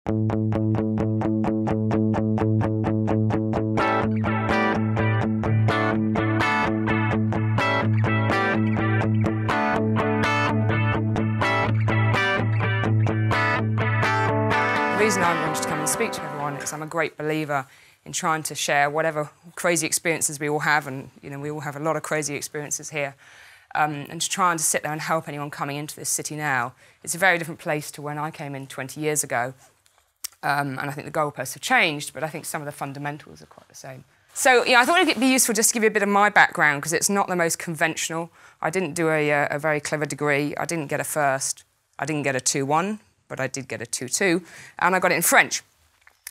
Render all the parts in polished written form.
The reason I wanted to come and speak to everyone is I'm a great believer in trying to share whatever crazy experiences we all have, and we all have a lot of crazy experiences here, and to try and sit there and help anyone coming into this city now. It's a very different place to when I came in 20 years ago, and I think the goalposts have changed, but I think some of the fundamentals are quite the same. So I thought it'd be useful just to give you a bit of my background, because it's not the most conventional. I didn't do a very clever degree. I didn't get a first. I didn't get a 2-1. But I did get a 2-2, and I got it in French.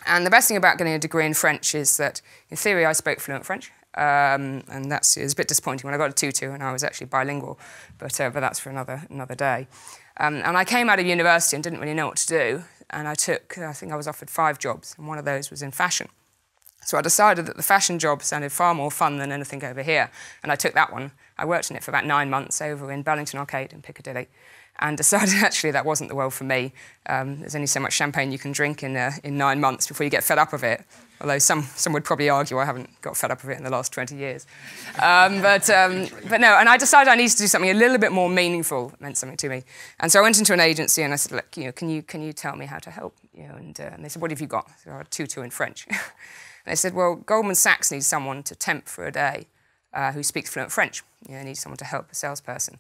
And the best thing about getting a degree in French is that, in theory, I spoke fluent French, and it was a bit disappointing when I got a 2-2 and I was actually bilingual, but that's for another day. And I came out of university and didn't really know what to do, and I think I was offered 5 jobs, and one of those was in fashion. So I decided that the fashion job sounded far more fun than anything over here, and I took that one. I worked in it for about 9 months over in Burlington Arcade in Piccadilly, and decided actually that wasn't the world for me. There's only so much champagne you can drink in 9 months before you get fed up of it. Although some would probably argue I haven't got fed up of it in the last 20 years. But no, and I decided I needed to do something a little bit more meaningful. It meant something to me. And so I went into an agency and I said, look, can you tell me how to help? And they said, what have you got? So I had 2-2 in French. And they said, well, Goldman Sachs needs someone to temp for a day who speaks fluent French. They need someone to help a salesperson.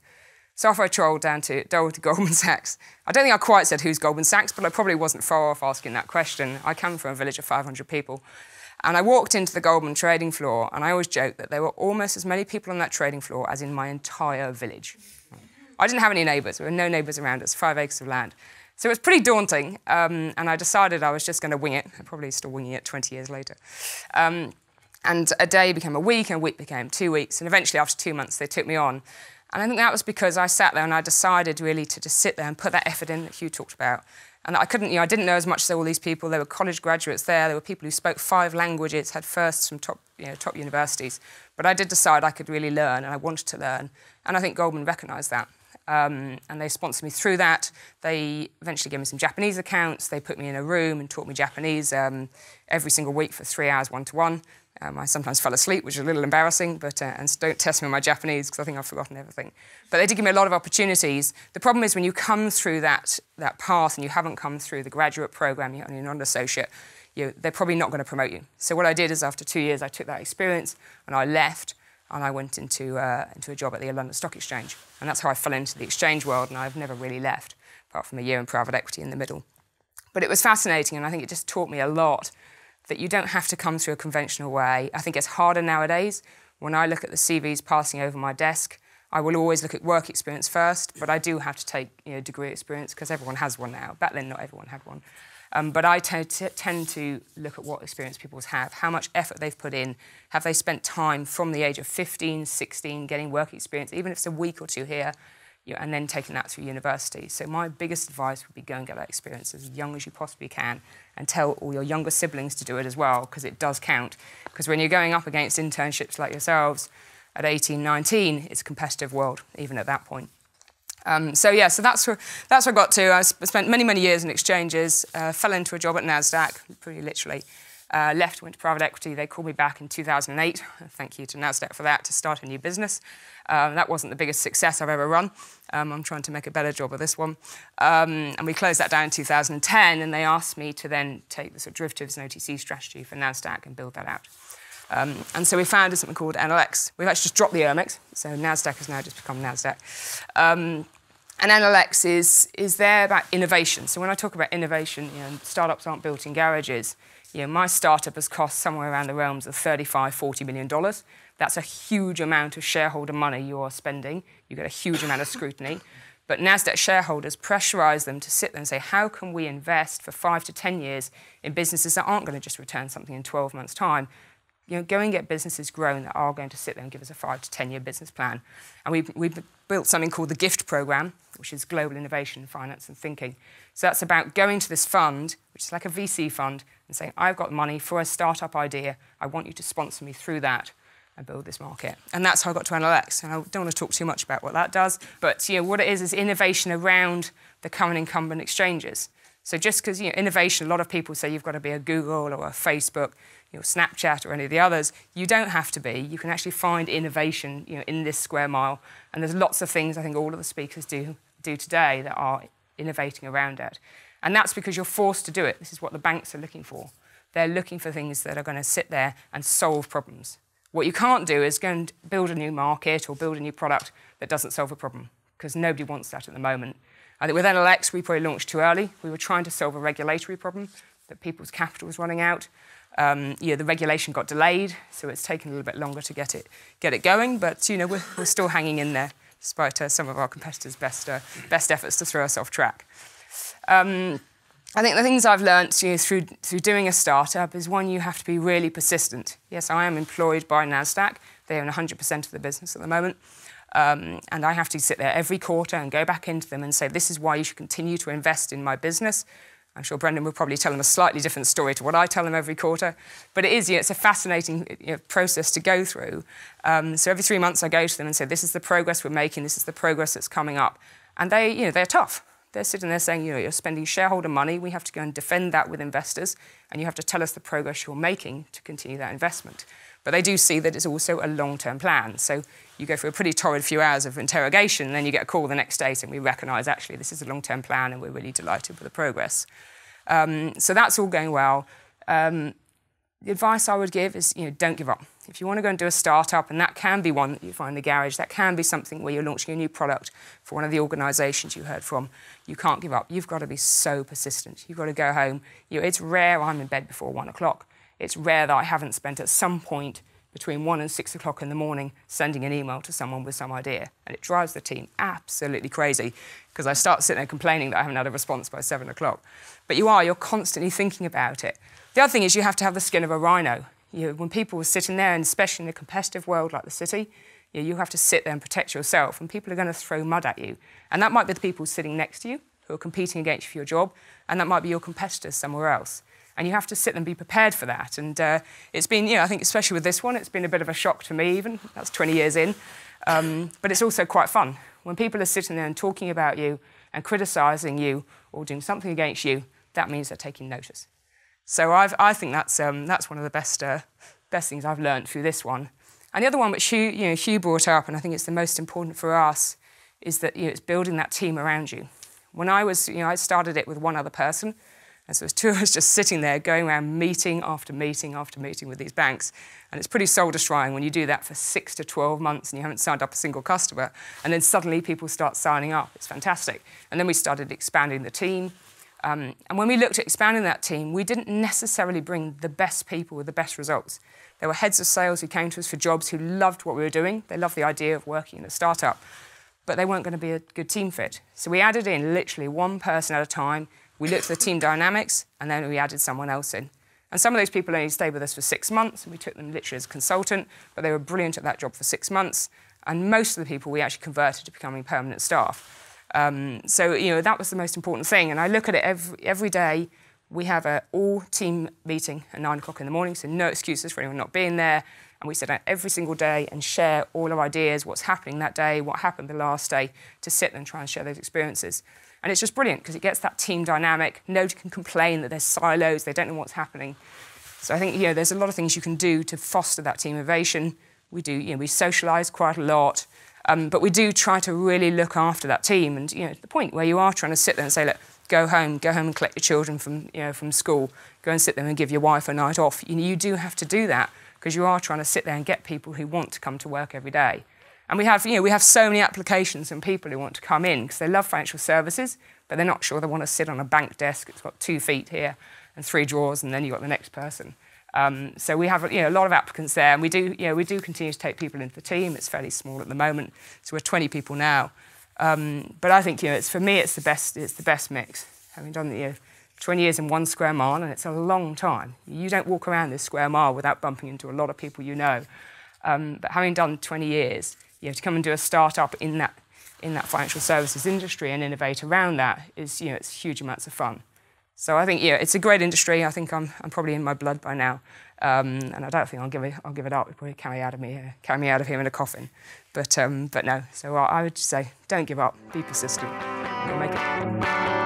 So off I trolled down to Goldman Sachs. I don't think I quite said who's Goldman Sachs, but I probably wasn't far off asking that question. I come from a village of 500 people. And I walked into the Goldman trading floor, and I always joke that there were almost as many people on that trading floor as in my entire village. I didn't have any neighbours. There were no neighbours around us, 5 acres of land. So it was pretty daunting, and I decided I was just going to wing it. I'm probably still winging it 20 years later. And a day became a week, and a week became 2 weeks. And eventually, after 2 months, they took me on. And I think that was because I sat there and I decided really to just sit there and put that effort in that Hugh talked about. And I didn't know as much as all these people. There were college graduates there. There were people who spoke 5 languages, had firsts from top universities. But I did decide I could really learn, and I wanted to learn. And I think Goldman recognised that. And they sponsored me through that. They eventually gave me some Japanese accounts. They put me in a room and taught me Japanese every single week for 3 hours, one-to-one. I sometimes fell asleep, which is a little embarrassing, but and don't test me on my Japanese because I think I've forgotten everything. But they did give me a lot of opportunities. The problem is when you come through that path and you haven't come through the graduate programme, you're not an associate, they're probably not going to promote you. So what I did is after 2 years, I took that experience and I left and I went into a job at the London Stock Exchange. And that's how I fell into the exchange world, and I've never really left, apart from a year in private equity in the middle. But it was fascinating, and I think it just taught me a lot that you don't have to come through a conventional way. I think it's harder nowadays. When I look at the CVs passing over my desk, I will always look at work experience first, but I do have to take degree experience because everyone has one now. Back then, not everyone had one. But I tend to look at what experience people have, how much effort they've put in, have they spent time from the age of 15, 16 getting work experience, even if it's a week or 2 here, and then taking that through university. So my biggest advice would be go and get that experience as young as you possibly can and tell all your younger siblings to do it as well, because it does count. Because when you're going up against internships like yourselves at 18, 19, it's a competitive world, even at that point. So that's where I got to. I spent many, many years in exchanges, fell into a job at Nasdaq, pretty literally. Left, went to private equity. They called me back in 2008. Thank you to Nasdaq for that, to start a new business. That wasn't the biggest success I've ever run. I'm trying to make a better job of this one. And we closed that down in 2010, and they asked me to then take the sort of derivatives and OTC strategy for Nasdaq and build that out. And so we founded something called NLX. We've actually just dropped the OMX, so Nasdaq has now just become Nasdaq. And NLX is there about innovation. So when I talk about innovation, startups aren't built in garages. My startup has cost somewhere around the realms of $35, $40 million. That's a huge amount of shareholder money you are spending. You get a huge amount of scrutiny. But Nasdaq shareholders pressurise them to sit there and say, how can we invest for 5 to 10 years in businesses that aren't going to just return something in 12 months' time? Go and get businesses grown that are going to sit there and give us a 5 to 10 year business plan. And we built something called the GIFT Programme, which is Global Innovation, Finance and Thinking. So that's about going to this fund, which is like a VC fund, and saying, I've got money for a startup idea. I want you to sponsor me through that and build this market. And that's how I got to NLX. And I don't want to talk too much about what that does, but what it is innovation around the current incumbent exchanges. So just because innovation, a lot of people say you've got to be a Google or a Facebook, Snapchat or any of the others. You don't have to be. You can actually find innovation in this square mile. And there's lots of things I think all of the speakers do today that are innovating around it. And that's because you're forced to do it. This is what the banks are looking for. They're looking for things that are going to sit there and solve problems. What you can't do is go and build a new market or build a new product that doesn't solve a problem, because nobody wants that at the moment. I think with NLX, we probably launched too early. We were trying to solve a regulatory problem, that people's capital was running out. The regulation got delayed, so it's taken a little bit longer to get it going. But we're still hanging in there, despite some of our competitors' best efforts to throw us off track. I think the things I've learned through doing a startup is, one, you have to be really persistent. Yes, I am employed by Nasdaq. They own 100% of the business at the moment. And I have to sit there every quarter and go back into them and say, this is why you should continue to invest in my business. I'm sure Brendan will probably tell them a slightly different story to what I tell them every quarter. But it is, it's a fascinating process to go through. So every 3 months I go to them and say, this is the progress we're making, this is the progress that's coming up. And they're tough. They're sitting there saying, you're spending shareholder money, we have to go and defend that with investors, and you have to tell us the progress you're making to continue that investment. But they do see that it's also a long-term plan. So you go through a pretty torrid few hours of interrogation, and then you get a call the next day saying, we recognise actually this is a long-term plan and we're really delighted with the progress. So that's all going well. The advice I would give is, don't give up. If you want to go and do a startup, and that can be one that you find in the garage, that can be something where you're launching a new product for one of the organisations you heard from, you can't give up. You've got to be so persistent. You've got to go home. It's rare I'm in bed before 1 o'clock. It's rare that I haven't spent at some point between 1 and 6 o'clock in the morning sending an email to someone with some idea. And it drives the team absolutely crazy, because I start sitting there complaining that I haven't had a response by 7 o'clock. But you're constantly thinking about it. The other thing is you have to have the skin of a rhino. When people are sitting there, and especially in a competitive world like the city, you have to sit there and protect yourself, and people are going to throw mud at you. And that might be the people sitting next to you who are competing against you for your job, and that might be your competitors somewhere else. And you have to sit and be prepared for that. And it's been, I think especially with this one, it's been a bit of a shock to me even. That's 20 years in. But it's also quite fun. When people are sitting there and talking about you and criticising you or doing something against you, that means they're taking notice. So I think that's one of the best things I've learned through this one. And the other one which Hugh brought up, and I think it's the most important for us, is that it's building that team around you. When I started it with one other person, and so it was two of us just sitting there going around meeting after meeting after meeting with these banks. And it's pretty soul-destroying when you do that for 6 to 12 months and you haven't signed up a single customer, and then suddenly people start signing up. It's fantastic. And then we started expanding the team. And when we looked at expanding that team, we didn't necessarily bring the best people with the best results. There were heads of sales who came to us for jobs who loved what we were doing. They loved the idea of working in a startup, but they weren't going to be a good team fit. So we added in literally one person at a time. We looked at the team dynamics, and then we added someone else in. And some of those people only stayed with us for 6 months, and we took them literally as a consultant, but they were brilliant at that job for 6 months. And most of the people we actually converted to becoming permanent staff. So that was the most important thing. And I look at it every day. We have an all-team meeting at 9 o'clock in the morning, so no excuses for anyone not being there. And we sit down every single day and share all our ideas, what's happening that day, what happened the last day, to sit and try and share those experiences. And it's just brilliant because it gets that team dynamic. Nobody can complain that there's silos, they don't know what's happening. So I think there's a lot of things you can do to foster that team innovation. We do, we socialise quite a lot, but we do try to really look after that team. And the point where you are trying to sit there and say, look, go home and collect your children from school, go and sit there and give your wife a night off. You do have to do that because you are trying to sit there and get people who want to come to work every day. And we have so many applications from people who want to come in because they love financial services, but they're not sure they want to sit on a bank desk. It's got 2 feet here and 3 drawers, and then you've got the next person. So we have a lot of applicants there, and we do continue to take people into the team. It's fairly small at the moment, so we're 20 people now. But I think for me it's the best mix. Having done 20 years in 1 square mile, and it's a long time. You don't walk around this square mile without bumping into a lot of people you know. But having done 20 years, to come and do a start-up in that financial services industry and innovate around that is, it's huge amounts of fun. So I think, it's a great industry. I think I'm probably in my blood by now, and I don't think I'll give it up. It'll probably carry me out of here in a coffin. But no. So I would say, don't give up. Be persistent. You'll make it.